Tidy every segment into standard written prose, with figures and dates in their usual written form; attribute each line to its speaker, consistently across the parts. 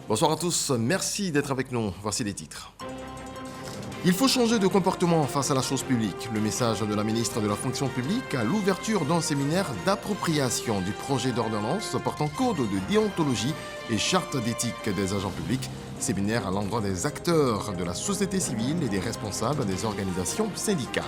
Speaker 1: Bonsoir à tous, merci d'être avec nous. Voici les titres. Il faut changer de comportement face à la chose publique. Le message de la ministre de la Fonction publique à l'ouverture d'un séminaire d'appropriation du projet d'ordonnance portant code de déontologie et charte d'éthique des agents publics. Séminaire à l'endroit des acteurs de la société civile et des responsables des organisations syndicales.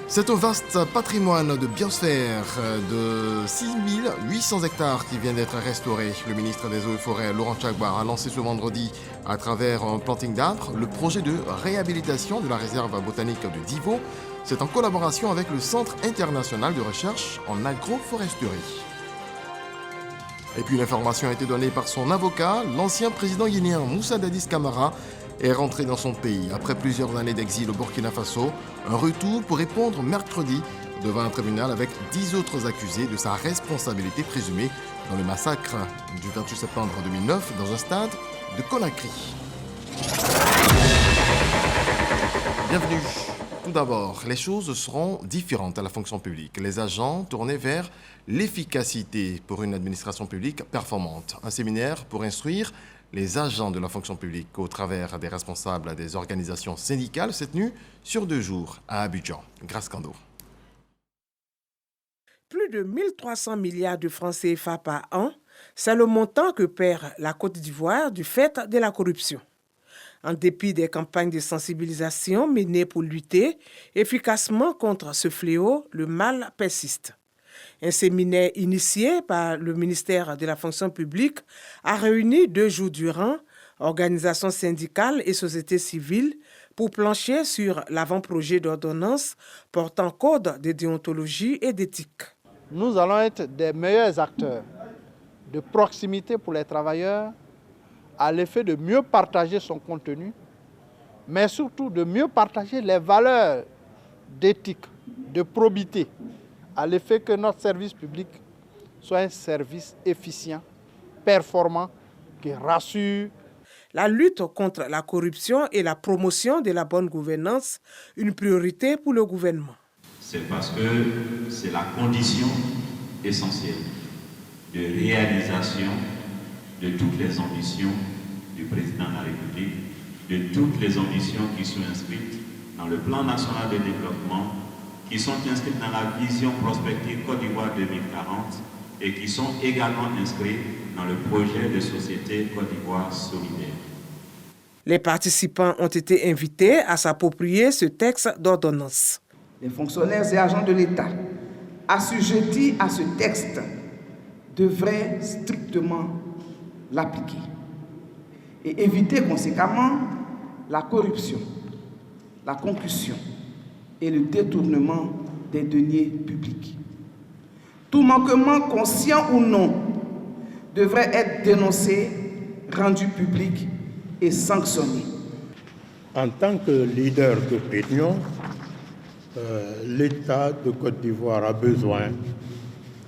Speaker 1: C'est un vaste patrimoine de biosphère de 6800 hectares qui vient d'être restauré. Le ministre des Eaux et Forêts, Laurent Tchagba, a lancé ce vendredi, à travers un planting d'arbres, le projet de réhabilitation de la réserve botanique de Divo. C'est en collaboration avec le Centre international de recherche en agroforesterie. Et puis une information a été donnée par son avocat, l'ancien président guinéen Moussa Dadis Camara, est rentré dans son pays après plusieurs années d'exil au Burkina Faso. Un retour pour répondre mercredi devant un tribunal avec 10 autres accusés de sa responsabilité présumée dans le massacre du 28 septembre 2009 dans un stade de Conakry. Bienvenue. Tout d'abord, les choses seront différentes à la fonction publique. Les agents tournés vers l'efficacité pour une administration publique performante. Un séminaire pour instruire les agents de la fonction publique au travers des responsables des organisations syndicales s'est tenu sur 2 jours à Abidjan. Grâce Kando.
Speaker 2: Plus de 1300 milliards de francs CFA par an, c'est le montant que perd la Côte d'Ivoire du fait de la corruption. En dépit des campagnes de sensibilisation menées pour lutter efficacement contre ce fléau, le mal persiste. Un séminaire initié par le ministère de la Fonction publique a réuni 2 jours durant organisations syndicales et sociétés civiles pour plancher sur l'avant-projet d'ordonnance portant code de déontologie et d'éthique.
Speaker 3: Nous allons être des meilleurs acteurs de proximité pour les travailleurs à l'effet de mieux partager son contenu, mais surtout de mieux partager les valeurs d'éthique, de probité, à l'effet que notre service public soit un service efficient, performant, qui rassure.
Speaker 2: La lutte contre la corruption et la promotion de la bonne gouvernance, une priorité pour le gouvernement.
Speaker 4: C'est parce que c'est la condition essentielle de réalisation de toutes les ambitions du président de la République, de toutes les ambitions qui sont inscrites dans le plan national de développement, qui sont inscrites dans la vision prospective Côte d'Ivoire 2040 et qui sont également inscrites dans le projet de société Côte d'Ivoire solidaire.
Speaker 2: Les participants ont été invités à s'approprier ce texte d'ordonnance.
Speaker 5: Les fonctionnaires et agents de l'État assujettis à ce texte devraient strictement l'appliquer et éviter conséquemment la corruption, la concussion et le détournement des deniers publics. Tout manquement, conscient ou non, devrait être dénoncé, rendu public et sanctionné.
Speaker 6: En tant que leader d'opinion, l'État de Côte d'Ivoire a besoin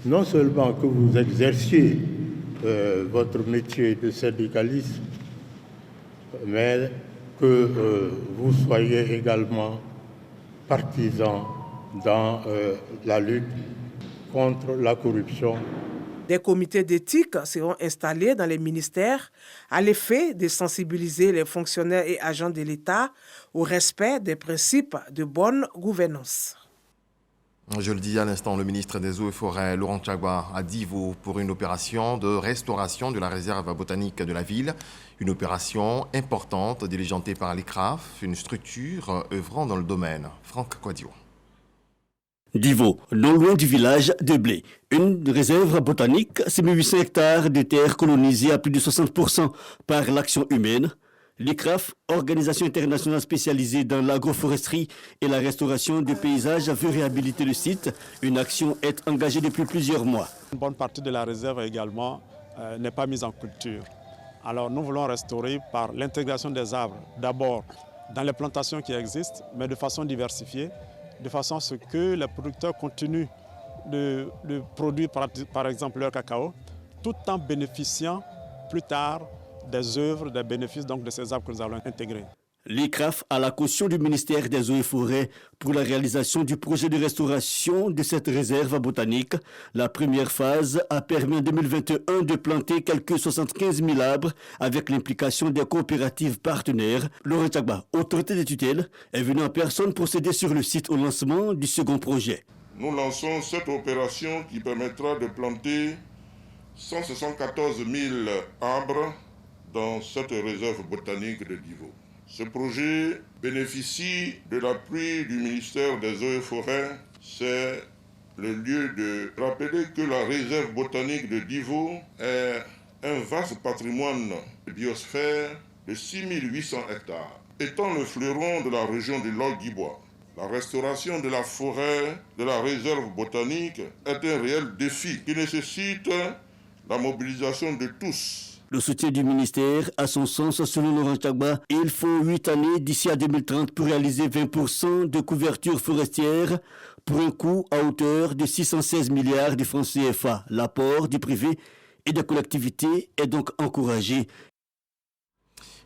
Speaker 6: non seulement que vous exerciez votre métier de syndicaliste, mais que vous soyez également partisans dans la lutte contre la corruption.
Speaker 2: Des comités d'éthique seront installés dans les ministères à l'effet de sensibiliser les fonctionnaires et agents de l'État au respect des principes de bonne gouvernance.
Speaker 1: Je le dis à l'instant, le ministre des Eaux et Forêts, Laurent Tchagba, à Divo pour une opération de restauration de la réserve botanique de la ville. Une opération importante diligentée par l'ICRAF, une structure œuvrant dans le domaine. Franck Quadio.
Speaker 7: Divo, non loin du village de Blé. Une réserve botanique, c'est 1800 hectares de terres colonisées à plus de 60% par l'action humaine. L'ICRAF, organisation internationale spécialisée dans l'agroforesterie et la restauration des paysages, veut réhabiliter le site. Une action est engagée depuis plusieurs mois.
Speaker 8: Une bonne partie de la réserve également n'est pas mise en culture. Alors nous voulons restaurer par l'intégration des arbres, d'abord dans les plantations qui existent, mais de façon diversifiée, de façon à ce que les producteurs continuent de produire par exemple leur cacao, tout en bénéficiant plus tard des œuvres, des bénéfices donc, de ces arbres que nous allons intégrer.
Speaker 7: L'ICRAF a la caution du ministère des Eaux et Forêts pour la réalisation du projet de restauration de cette réserve botanique. La première phase a permis en 2021 de planter quelques 75 000 arbres avec l'implication des coopératives partenaires. Laurent Tchagba, autorité des tutelles, est venu en personne procéder sur le site au lancement du second projet.
Speaker 9: Nous lançons cette opération qui permettra de planter 174 000 arbres dans cette réserve botanique de Divo. Ce projet bénéficie de l'appui du ministère des Eaux et Forêts. C'est le lieu de rappeler que la réserve botanique de Divo est un vaste patrimoine de biosphère de 6 800 hectares. Étant le fleuron de la région du Lac-Guibois, la restauration de la forêt de la réserve botanique est un réel défi qui nécessite la mobilisation de tous.
Speaker 7: Le soutien du ministère, à son sens, selon Laurent Tchagba, il faut 8 années d'ici à 2030 pour réaliser 20% de couverture forestière pour un coût à hauteur de 616 milliards de francs CFA. L'apport du privé et des collectivités est donc encouragé.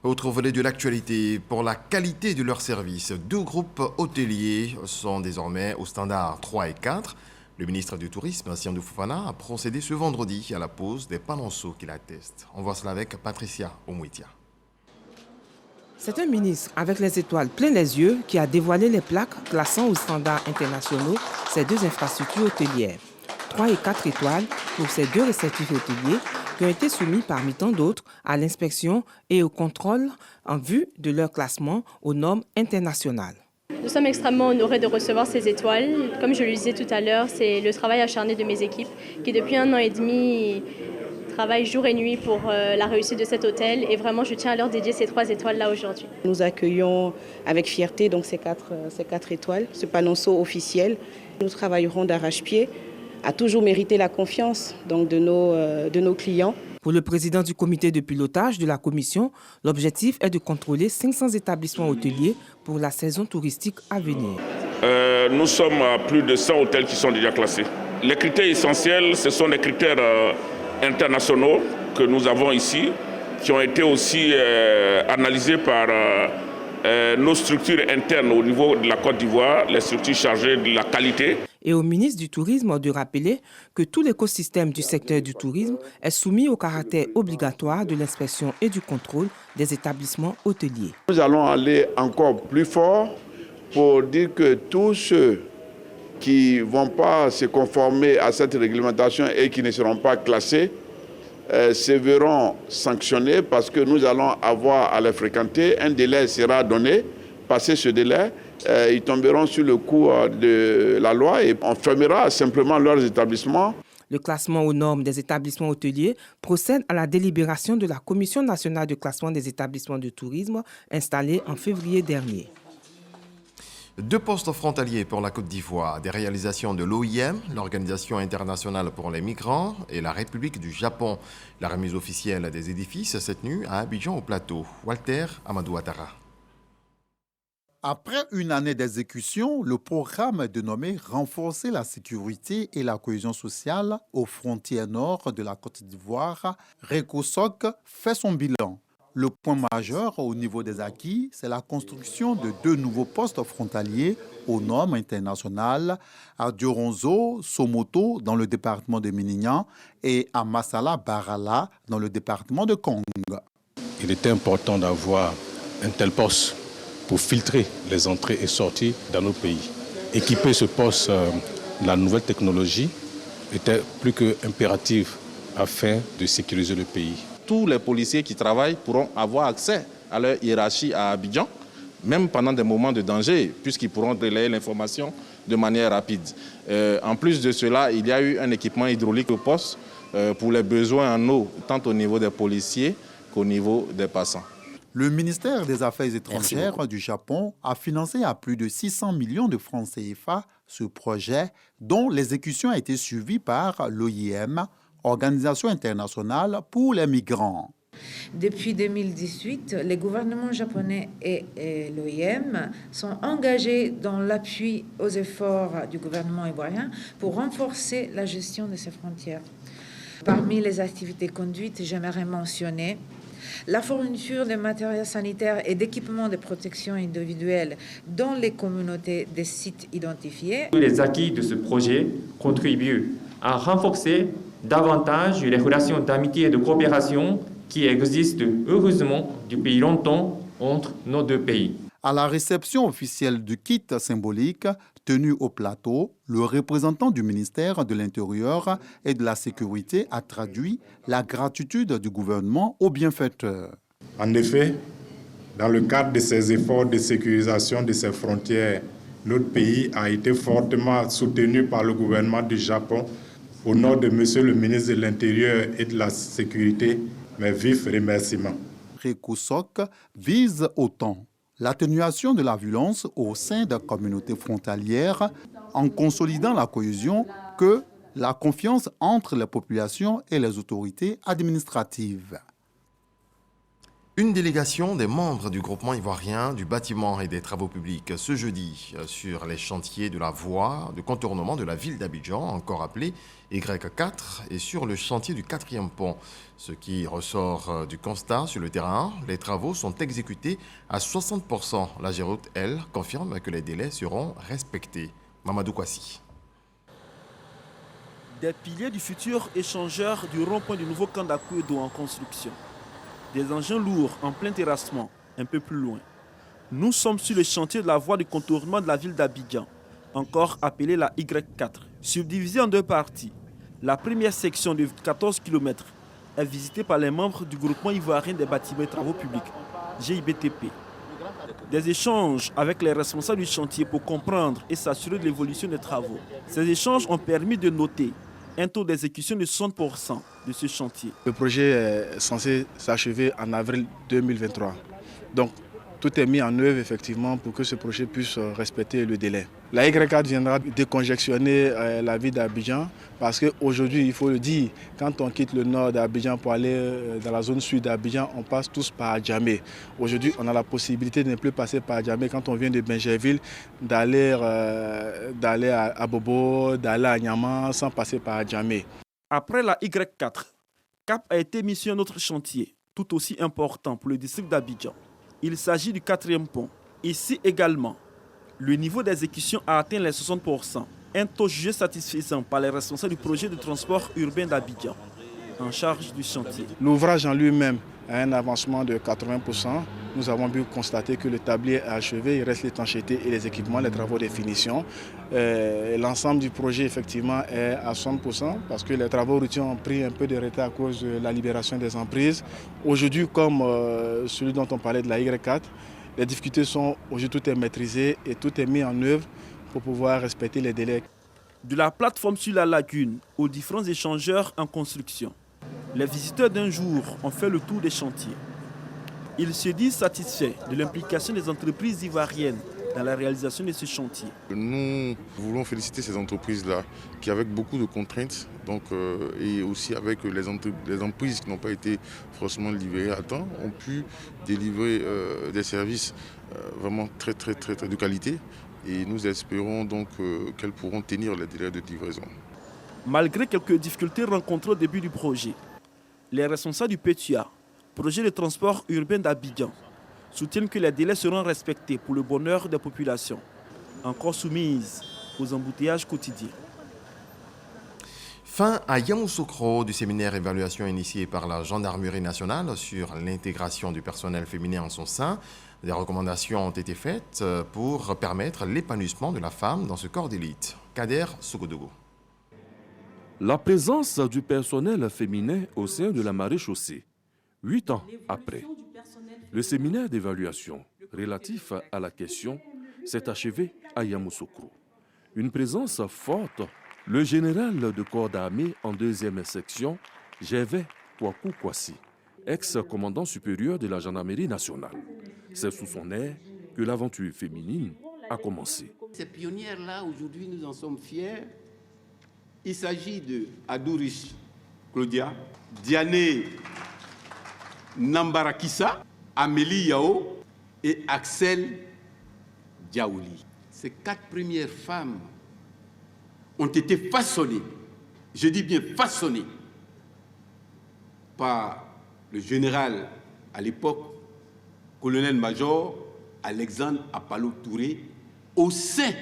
Speaker 1: Autre volet de l'actualité, pour la qualité de leurs services, 2 groupes hôteliers sont désormais au standard 3 et 4. Le ministre du Tourisme, Siandou Fofana, a procédé ce vendredi à la pose des panonceaux qui l'attestent. On voit cela avec Patricia Omouitia.
Speaker 2: C'est un ministre avec les étoiles plein les yeux qui a dévoilé les plaques classant aux standards internationaux ces 2 infrastructures hôtelières. 3 et 4 étoiles pour ces 2 réceptifs hôteliers qui ont été soumis parmi tant d'autres à l'inspection et au contrôle en vue de leur classement aux normes internationales.
Speaker 10: Nous sommes extrêmement honorés de recevoir ces étoiles. Comme je le disais tout à l'heure, c'est le travail acharné de mes équipes qui, depuis 1 an et demi, travaillent jour et nuit pour la réussite de cet hôtel. Et vraiment, je tiens à leur dédier ces 3 étoiles-là aujourd'hui.
Speaker 11: Nous accueillons avec fierté donc, ces 4 étoiles, ce panonceau officiel. Nous travaillerons d'arrache-pied à toujours mériter la confiance donc, de nos clients.
Speaker 2: Pour le président du comité de pilotage de la commission, l'objectif est de contrôler 500 établissements hôteliers pour la saison touristique à venir.
Speaker 12: Nous sommes à plus de 100 hôtels qui sont déjà classés. Les critères essentiels, ce sont des critères internationaux que nous avons ici, qui ont été aussi analysés par nos structures internes au niveau de la Côte d'Ivoire, les structures chargées de la qualité.
Speaker 2: Et au ministre du Tourisme de rappeler que tout l'écosystème du secteur du tourisme est soumis au caractère obligatoire de l'inspection et du contrôle des établissements hôteliers.
Speaker 13: Nous allons aller encore plus fort pour dire que tous ceux qui ne vont pas se conformer à cette réglementation et qui ne seront pas classés se verront sanctionnés parce que nous allons avoir à les fréquenter. Un délai sera donné. Passé ce délai, ils tomberont sur le coup de la loi et on fermera simplement leurs établissements.
Speaker 2: Le classement aux normes des établissements hôteliers procède à la délibération de la Commission nationale de classement des établissements de tourisme installée en février dernier.
Speaker 1: 2 postes frontaliers pour la Côte d'Ivoire, des réalisations de l'OIM, l'Organisation internationale pour les migrants, et la République du Japon. La remise officielle des édifices s'est tenue à Abidjan au Plateau. Walter Amadou Ouattara.
Speaker 14: Après une année d'exécution, le programme est dénommé « Renforcer la sécurité et la cohésion sociale aux frontières nord de la Côte d'Ivoire ». RECOSOC fait son bilan. Le point majeur au niveau des acquis, c'est la construction de 2 nouveaux postes frontaliers aux normes internationales à Dioronzo, Somoto, dans le département de Minignan, et à Massala Barala, dans le département de Kong.
Speaker 15: Il était important d'avoir un tel poste pour filtrer les entrées et sorties dans nos pays. Équiper ce poste de la nouvelle technologie était plus qu'impératif afin de sécuriser le pays.
Speaker 16: Tous les policiers qui travaillent pourront avoir accès à leur hiérarchie à Abidjan, même pendant des moments de danger, puisqu'ils pourront relayer l'information de manière rapide. En plus de cela, il y a eu un équipement hydraulique au poste pour les besoins en eau, tant au niveau des policiers qu'au niveau des passants.
Speaker 14: Le ministère des Affaires étrangères du Japon a financé à plus de 600 millions de francs CFA ce projet, dont l'exécution a été suivie par l'OIM, Organisation internationale pour les migrants.
Speaker 17: Depuis 2018, les gouvernements japonais et l'OIM sont engagés dans l'appui aux efforts du gouvernement ivoirien pour renforcer la gestion de ces frontières. Parmi les activités conduites, j'aimerais mentionner la fourniture de matériel sanitaire et d'équipements de protection individuelle dans les communautés des sites identifiés.
Speaker 18: Les acquis de ce projet contribuent à renforcer davantage les relations d'amitié et de coopération qui existent heureusement depuis longtemps entre nos deux pays.
Speaker 14: À la réception officielle du kit symbolique tenu au plateau, le représentant du ministère de l'Intérieur et de la Sécurité a traduit la gratitude du gouvernement aux bienfaiteurs.
Speaker 19: En effet, dans le cadre de ces efforts de sécurisation de ses frontières, notre pays a été fortement soutenu par le gouvernement du Japon. Au nom de Monsieur le ministre de l'Intérieur et de la Sécurité, mes vifs remerciements.
Speaker 14: RECOSOC vise autant l'atténuation de la violence au sein des communautés frontalières en consolidant la cohésion que la confiance entre les populations et les autorités administratives.
Speaker 1: Une délégation des membres du groupement ivoirien du bâtiment et des travaux publics ce jeudi sur les chantiers de la voie de contournement de la ville d'Abidjan, encore appelée Y4, et sur le chantier du 4e pont. Ce qui ressort du constat sur le terrain, les travaux sont exécutés à 60%. La Géroute, elle, confirme que les délais seront respectés. Mamadou Kwasi.
Speaker 20: Des piliers du futur échangeur du rond-point du nouveau camp d'Akouedo en construction. Des engins lourds en plein terrassement, un peu plus loin. Nous sommes sur le chantier de la voie de contournement de la ville d'Abidjan, encore appelée la Y4, subdivisée en deux parties. La première section de 14 km est visitée par les membres du groupement ivoirien des bâtiments et travaux publics, GIBTP. Des échanges avec les responsables du chantier pour comprendre et s'assurer de l'évolution des travaux. Ces échanges ont permis de noter un taux d'exécution de 60% de ce chantier.
Speaker 21: Le projet est censé s'achever en avril 2023. Donc, tout est mis en œuvre effectivement pour que ce projet puisse respecter le délai. La Y4 viendra décongestionner la ville d'Abidjan parce qu'aujourd'hui, il faut le dire, quand on quitte le nord d'Abidjan pour aller dans la zone sud d'Abidjan, on passe tous par Djamé. Aujourd'hui, on a la possibilité de ne plus passer par Djamé quand on vient de Benjerville, d'aller à Bobo, d'aller à Niamey sans passer par Djamé.
Speaker 20: Après la Y4, cap a été mis sur un autre chantier, tout aussi important pour le district d'Abidjan. Il s'agit du 4e pont. Ici également, le niveau d'exécution a atteint les 60%, un taux jugé satisfaisant par les responsables du projet de transport urbain d'Abidjan, en charge du chantier.
Speaker 21: L'ouvrage en lui-même a un avancement de 80%. Nous avons pu constater que le tablier est achevé, il reste l'étanchéité et les équipements, les travaux de finition. L'ensemble du projet effectivement est à 60% parce que les travaux routiers ont pris un peu de retard à cause de la libération des emprises. Aujourd'hui, comme celui dont on parlait de la Y4, les difficultés sont, aujourd'hui tout est maîtrisé et tout est mis en œuvre pour pouvoir respecter les délais.
Speaker 20: De la plateforme sur la lagune aux différents échangeurs en construction, les visiteurs d'un jour ont fait le tour des chantiers. Ils se disent satisfaits de l'implication des entreprises ivoiriennes dans la réalisation de ce chantier.
Speaker 22: Nous voulons féliciter ces entreprises-là qui, avec beaucoup de contraintes, et aussi avec les entreprises qui n'ont pas été forcément livrées à temps, ont pu délivrer des services vraiment très de qualité. Et nous espérons donc qu'elles pourront tenir les délais de livraison.
Speaker 20: Malgré quelques difficultés rencontrées au début du projet, les responsables du PETUA, projet de transport urbain d'Abidjan, soutiennent que les délais seront respectés pour le bonheur des populations, encore soumises aux embouteillages quotidiens.
Speaker 1: Fin à Yamoussoukro du séminaire évaluation initié par la Gendarmerie nationale sur l'intégration du personnel féminin en son sein. Des recommandations ont été faites pour permettre l'épanouissement de la femme dans ce corps d'élite. Kader Sogodogo.
Speaker 23: La présence du personnel féminin au sein de la maréchaussée, 8 ans après. Le séminaire d'évaluation relatif à la question s'est achevé à Yamoussoukro. Une présence forte, le général de corps d'armée en 2e section, Gervais Kouakou Kwasi, ex-commandant supérieur de la gendarmerie nationale. C'est sous son air que l'aventure féminine a commencé.
Speaker 24: Ces pionnières-là, aujourd'hui, nous en sommes fiers. Il s'agit de Adourish Claudia, Diane Nambarakissa, Amélie Yao et Axel Diaouli. Ces 4 premières femmes ont été façonnées, je dis bien façonnées, par le général à l'époque, colonel-major Alexandre Apalo Touré, au sein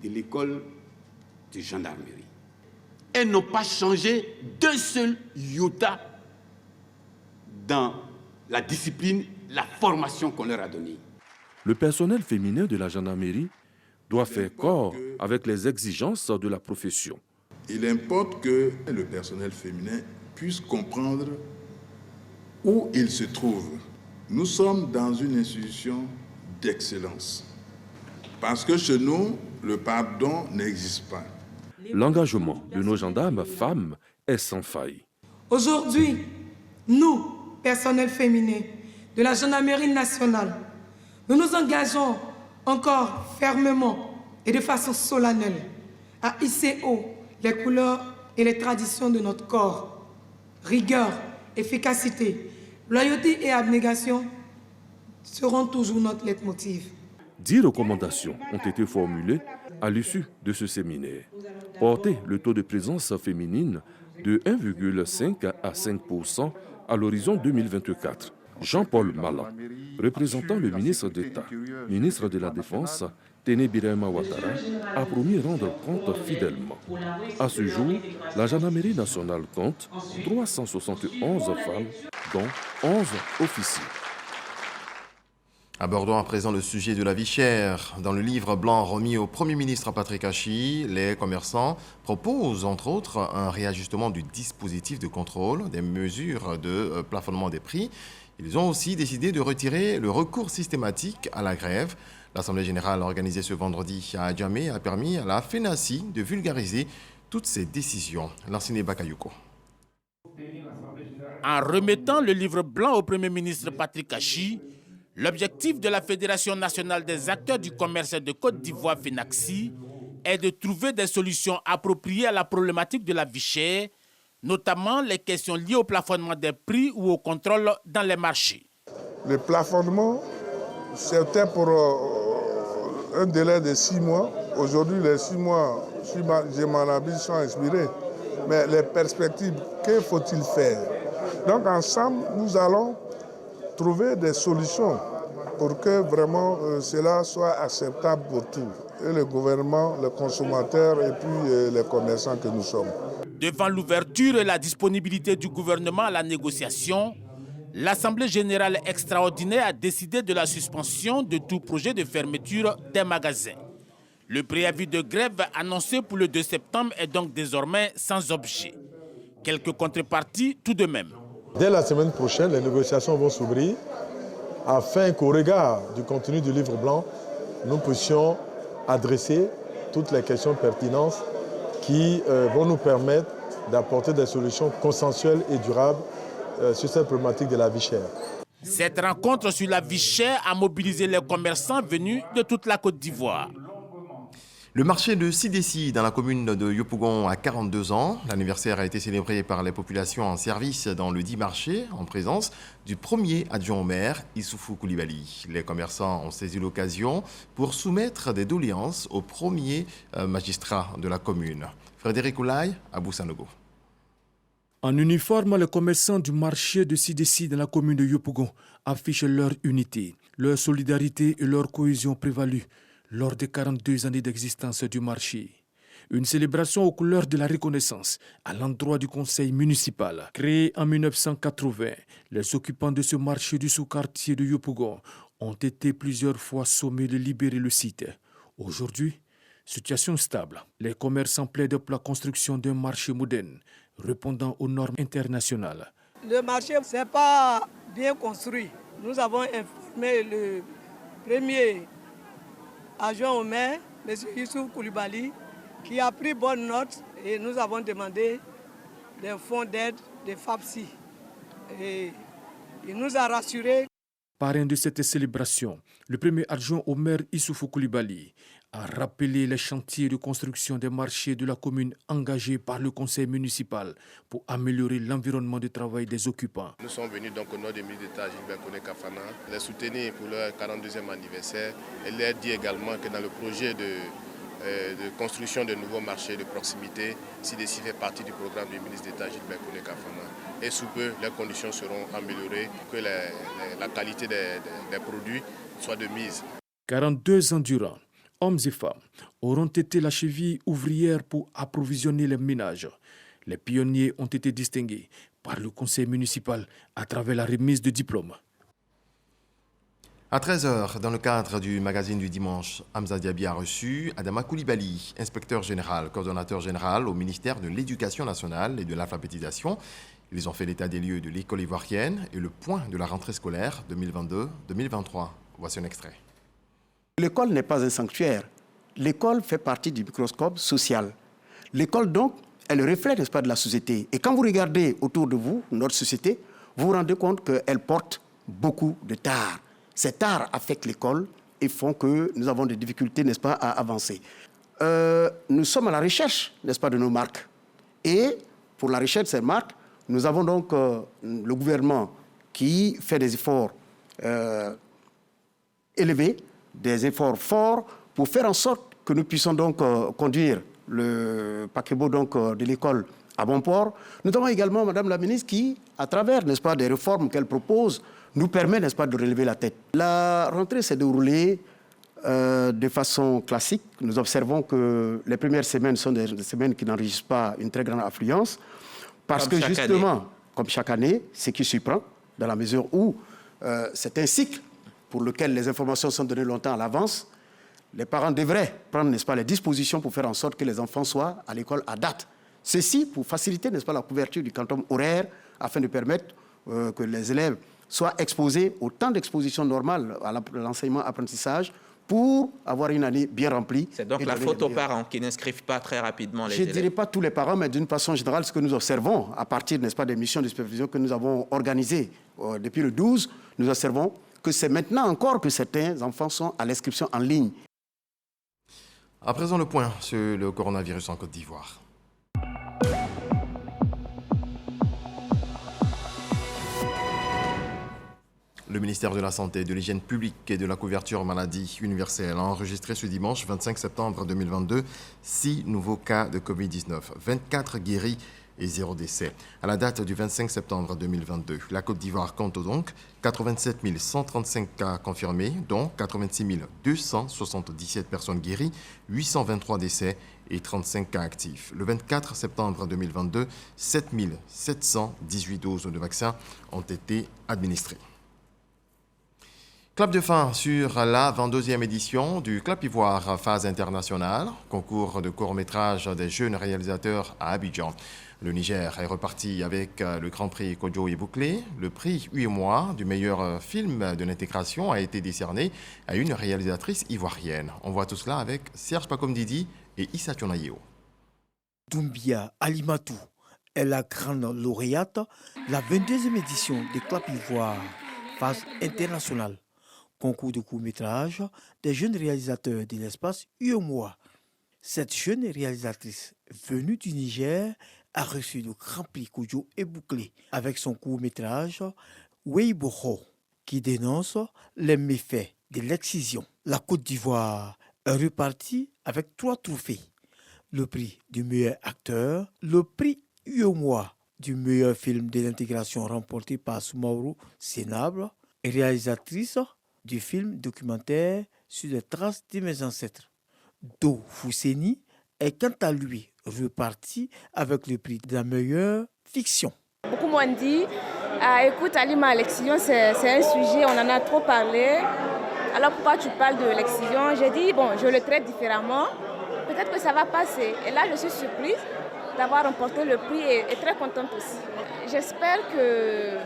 Speaker 24: de l'école de gendarmerie. Elles n'ont pas changé d'un seul iota dans la discipline, la formation qu'on leur a donnée.
Speaker 23: Le personnel féminin de la gendarmerie doit faire corps avec les exigences de la profession.
Speaker 3: Il importe que le personnel féminin puisse comprendre où il se trouve. Nous sommes dans une institution d'excellence. Parce que chez nous, le pardon n'existe pas.
Speaker 23: L'engagement de nos gendarmes femmes est sans faille.
Speaker 4: Aujourd'hui, nous, personnel féminin de la gendarmerie nationale, nous nous engageons encore fermement et de façon solennelle à hisser haut les couleurs et les traditions de notre corps. Rigueur, efficacité, loyauté et abnégation seront toujours notre leitmotiv.
Speaker 23: 10 recommandations ont été formulées à l'issue de ce séminaire. Porter le taux de présence féminine de 1,5 à 5% à l'horizon 2024. Jean-Paul Mala, représentant le ministre d'État, ministre de la Défense, Téné Birahima Ouattara, a promis rendre compte fidèlement. À ce jour, la gendarmerie nationale compte 371 femmes, dont 11 officiers.
Speaker 1: Abordons à présent le sujet de la vie chère. Dans le livre blanc remis au Premier ministre Patrick Achi, les commerçants proposent entre autres un réajustement du dispositif de contrôle, des mesures de plafonnement des prix. Ils ont aussi décidé de retirer le recours systématique à la grève. L'Assemblée générale organisée ce vendredi à Adjamé a permis à la FENACI de vulgariser toutes ces décisions. Lansine Bakayoko.
Speaker 5: En remettant le livre blanc au Premier ministre Patrick Achi, l'objectif de la Fédération nationale des acteurs du commerce de Côte d'Ivoire, FENACSI, est de trouver des solutions appropriées à la problématique de la vie chère, notamment les questions liées au plafonnement des prix ou au contrôle dans les marchés.
Speaker 6: Le plafonnement, c'était pour un délai de 6 mois. Aujourd'hui, les 6 mois, je m'en habille, sont expirés. Mais les perspectives, que faut-il faire? Donc ensemble, nous allons trouver des solutions pour que vraiment cela soit acceptable pour tous, et le gouvernement, les consommateurs et puis les commerçants que nous sommes.
Speaker 5: Devant l'ouverture et la disponibilité du gouvernement à la négociation, l'Assemblée générale extraordinaire a décidé de la suspension de tout projet de fermeture des magasins. Le préavis de grève annoncé pour le 2 septembre est donc désormais sans objet. Quelques contreparties tout de même.
Speaker 25: Dès la semaine prochaine, les négociations vont s'ouvrir afin qu'au regard du contenu du livre blanc, nous puissions adresser toutes les questions pertinentes qui vont nous permettre d'apporter des solutions consensuelles et durables sur cette problématique de la vie chère.
Speaker 5: Cette rencontre sur la vie chère a mobilisé les commerçants venus de toute la Côte d'Ivoire.
Speaker 1: Le marché de Sidessi dans la commune de Yopougon a 42 ans. L'anniversaire a été célébré par les populations en service dans le dit marché en présence du premier adjoint au maire, Issoufou Koulibaly. Les commerçants ont saisi l'occasion pour soumettre des doléances au premier magistrat de la commune. Frédéric Oulaye, à Boussanogo.
Speaker 26: En uniforme, les commerçants du marché de Sidessi dans la commune de Yopougon affichent leur unité, leur solidarité et leur cohésion prévalue lors des 42 années d'existence du marché. Une célébration aux couleurs de la reconnaissance à l'endroit du conseil municipal. Créé en 1980, les occupants de ce marché du sous-quartier de Yopougon ont été plusieurs fois sommés de libérer le site. Aujourd'hui, situation stable. Les commerçants plaident pour la construction d'un marché moderne, répondant aux normes internationales.
Speaker 4: Le marché, ce n'est pas bien construit. Nous avons informé le premier adjoint au maire, M. Issoufou Koulibaly, qui a pris bonne note et nous avons demandé des fonds d'aide des FAPSI. Et il nous a rassurés.
Speaker 26: Parrain de cette célébration, le premier adjoint au maire Issoufou Koulibaly a rappelé les chantiers de construction des marchés de la commune engagés par le conseil municipal pour améliorer l'environnement de travail des occupants.
Speaker 27: Nous sommes venus donc au nom du ministre d'État Gilbert Koné Kafana, les soutenir pour leur 42e anniversaire et leur dire également que dans le projet de construction de nouveaux marchés de proximité, Sidessi fait partie du programme du ministre d'État Gilbert Koné Kafana. et sous peu, les conditions seront améliorées, que la qualité des produits soit de mise.
Speaker 26: 42 ans durant, hommes et femmes auront été la cheville ouvrière pour approvisionner les ménages. Les pionniers ont été distingués par le conseil municipal à travers la remise de diplômes.
Speaker 1: À 13h, dans le cadre du magazine du dimanche, Hamza Diaby a reçu Adama Koulibaly, inspecteur général, coordonnateur général au ministère de l'Éducation nationale et de l'alphabétisation. Ils ont fait l'état des lieux de l'école ivoirienne et le point de la rentrée scolaire 2022-2023. Voici un extrait.
Speaker 7: L'école n'est pas un sanctuaire. L'école fait partie du microscope social. L'école, donc, est le reflet, n'est-ce pas, de la société. Et quand vous regardez autour de vous, notre société, vous vous rendez compte qu'elle porte beaucoup de tares. Ces tares affectent l'école et font que nous avons des difficultés, n'est-ce pas, à avancer. Nous sommes à la recherche, n'est-ce pas, de nos marques. Et pour la recherche de ces marques, nous avons donc le gouvernement qui fait des efforts élevés, des efforts forts pour faire en sorte que nous puissions donc conduire le paquebot donc, de l'école à bon port. Nous avons également Madame la ministre qui, à travers, n'est-ce pas, des réformes qu'elle propose, nous permet, n'est-ce pas, de relever la tête. La rentrée s'est déroulée de façon classique. Nous observons que les premières semaines sont des semaines qui n'enregistrent pas une très grande affluence. Parce que justement, comme chaque année, ce qui surprend, dans la mesure où c'est un cycle pour lequel les informations sont données longtemps à l'avance, les parents devraient prendre, n'est-ce pas, les dispositions pour faire en sorte que les enfants soient à l'école à date. Ceci pour faciliter, n'est-ce pas, la couverture du quantum horaire afin de permettre que les élèves soient exposés au temps d'exposition normale à l'enseignement-apprentissage pour avoir une année bien remplie.
Speaker 8: C'est donc la faute aux parents qui n'inscrivent pas très rapidement les élèves.
Speaker 7: Je ne dirais pas tous les parents, mais d'une façon générale, ce que nous observons à partir, n'est-ce pas, des missions de supervision que nous avons organisées depuis le 12, nous observons que c'est maintenant encore que certains enfants sont à l'inscription en ligne.
Speaker 1: À présent, le point sur le coronavirus en Côte d'Ivoire. Le ministère de la Santé, de l'Hygiène publique et de la couverture maladie universelle a enregistré ce dimanche 25 septembre 2022 6 nouveaux cas de Covid-19, 24 guéris et 0 décès. À la date du 25 septembre 2022, la Côte d'Ivoire compte donc 87 135 cas confirmés, dont 86 277 personnes guéries, 823 décès et 35 cas actifs. Le 24 septembre 2022, 7 718 doses de vaccins ont été administrées. Clap de fin sur la 22e édition du Clap Ivoire phase internationale, concours de court-métrage des jeunes réalisateurs à Abidjan. Le Niger est reparti avec le Grand Prix Kodjo est bouclé. Le prix 8 mois du meilleur film de l'intégration a été décerné à une réalisatrice ivoirienne. On voit tout cela avec Serge Pakom-Didi et Issa Tionayeo.
Speaker 9: Doumbia Alimatou est la grande lauréate de la 22e édition du Clap Ivoire phase internationale. Concours de court-métrage des jeunes réalisateurs de l'espace UEMOA. Cette jeune réalisatrice venue du Niger a reçu le Grand Prix Kodjo est bouclé avec son court-métrage Weiboho qui dénonce les méfaits de l'excision. La Côte d'Ivoire est repartie avec 3 trophées. Le prix du meilleur acteur, le prix UEMOA du meilleur film de l'intégration remporté par Soumaoro Sénable, réalisatrice du film documentaire sur les traces de mes ancêtres. Do Fousseni est quant à lui reparti avec le prix de la meilleure fiction.
Speaker 10: Beaucoup m'ont dit, écoute Alima, l'excision c'est un sujet, on en a trop parlé. Alors pourquoi tu parles de l'excision? J'ai dit, bon, je le traite différemment, peut-être que ça va passer. Et là je suis surprise d'avoir remporté le prix et très contente aussi. J'espère que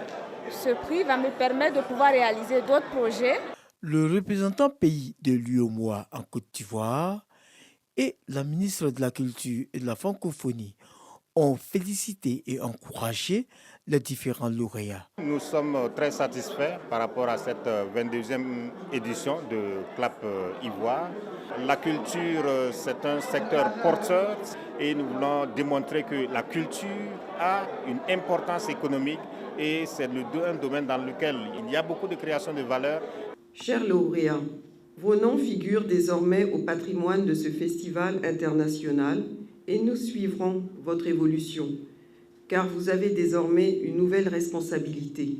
Speaker 10: ce prix va me permettre de pouvoir réaliser d'autres projets.
Speaker 9: Le représentant pays de l'UEMOA en Côte d'Ivoire et la ministre de la Culture et de la Francophonie ont félicité et encouragé les différents lauréats.
Speaker 11: Nous sommes très satisfaits par rapport à cette 22e édition de Clap Ivoire. La culture, c'est un secteur porteur et nous voulons démontrer que la culture a une importance économique et c'est un domaine dans lequel il y a beaucoup de création de valeur.
Speaker 12: Chers lauréats, vos noms figurent désormais au patrimoine de ce festival international et nous suivrons votre évolution. car vous avez désormais une nouvelle responsabilité,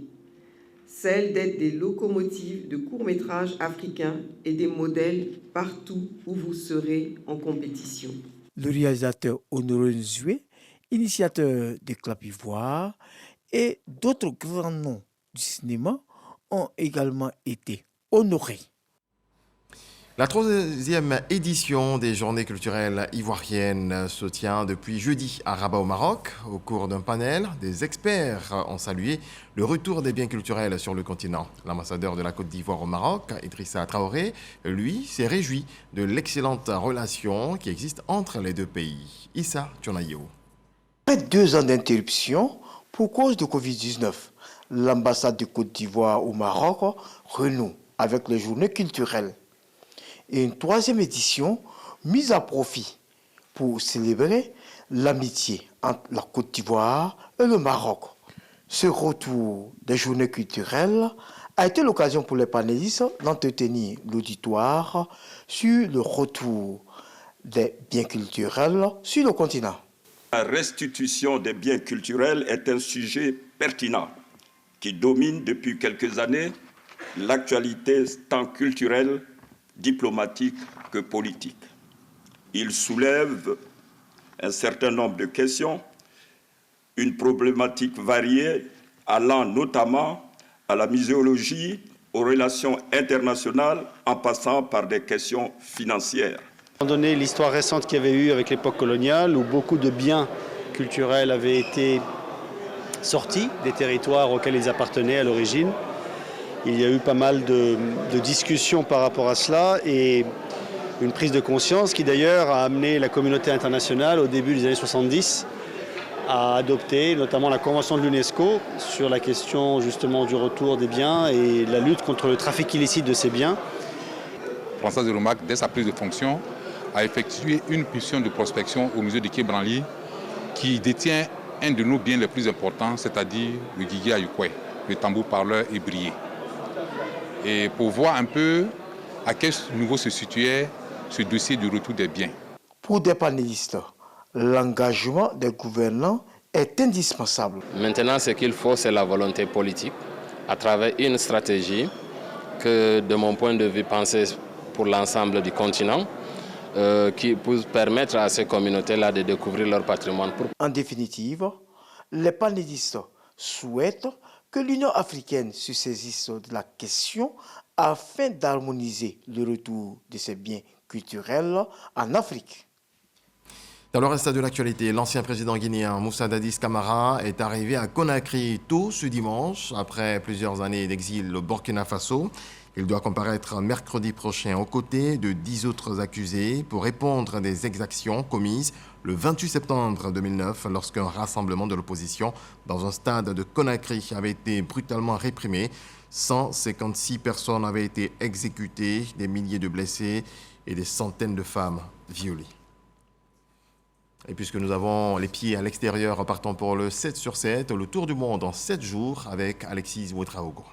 Speaker 12: celle d'être des locomotives de courts-métrages africains et des modèles partout où vous serez en compétition.
Speaker 9: Le réalisateur Honoré Nzoué, initiateur des Clap Ivoire, et d'autres grands noms du cinéma ont également été honorés.
Speaker 1: La 3e édition des Journées culturelles ivoiriennes se tient depuis jeudi à Rabat au Maroc. Au cours d'un panel, des experts ont salué le retour des biens culturels sur le continent. L'ambassadeur de la Côte d'Ivoire au Maroc, Idrissa Traoré, lui, s'est réjoui de l'excellente relation qui existe entre les deux pays. Issa Tchonayo.
Speaker 9: Après 2 ans d'interruption pour cause de Covid-19, l'ambassade de Côte d'Ivoire au Maroc renoue avec les journées culturelles. Et une 3e édition mise à profit pour célébrer l'amitié entre la Côte d'Ivoire et le Maroc. Ce retour des journées culturelles a été l'occasion pour les panélistes d'entretenir l'auditoire sur le retour des biens culturels sur le continent.
Speaker 2: La restitution des biens culturels est un sujet pertinent qui domine depuis quelques années l'actualité tant culturelle, diplomatique que politique. Il soulève un certain nombre de questions, une problématique variée allant notamment à la muséologie, aux relations internationales, en passant par des questions financières.
Speaker 13: Étant donné l'histoire récente qu'il y avait eu avec l'époque coloniale, où beaucoup de biens culturels avaient été sortis des territoires auxquels ils appartenaient à l'origine, il y a eu pas mal de discussions par rapport à cela et une prise de conscience qui d'ailleurs a amené la communauté internationale au début des années 70 à adopter notamment la Convention de l'UNESCO sur la question justement du retour des biens et la lutte contre le trafic illicite de ces biens.
Speaker 15: François Zeromac, dès sa prise de fonction, a effectué une mission de prospection au musée de Quai Branly qui détient un de nos biens les plus importants, c'est-à-dire le Guigui Ayukwe, le tambour parleur ébrié. Et pour voir un peu à quel niveau se situait ce dossier du retour des biens.
Speaker 9: Pour des panélistes, l'engagement des gouvernants est indispensable.
Speaker 16: Maintenant, ce qu'il faut, c'est la volonté politique, à travers une stratégie que, de mon point de vue, pensée pour l'ensemble du continent, qui peut permettre à ces communautés-là de découvrir leur patrimoine.
Speaker 9: En définitive, les panélistes souhaitent que l'Union africaine se saisisse de la question afin d'harmoniser le retour de ces biens culturels en Afrique.
Speaker 1: Dans le reste de l'actualité, l'ancien président guinéen Moussa Dadis Camara est arrivé à Conakry tôt ce dimanche, après plusieurs années d'exil au Burkina Faso. Il doit comparaître mercredi prochain aux côtés de 10 autres accusés pour répondre à des exactions commises le 28 septembre 2009 lorsqu'un rassemblement de l'opposition dans un stade de Conakry avait été brutalement réprimé. 156 personnes avaient été exécutées, des milliers de blessés et des centaines de femmes violées. Et puisque nous avons les pieds à l'extérieur, partons pour le 7 sur 7, le tour du monde en 7 jours avec Alexis Ouedraogo.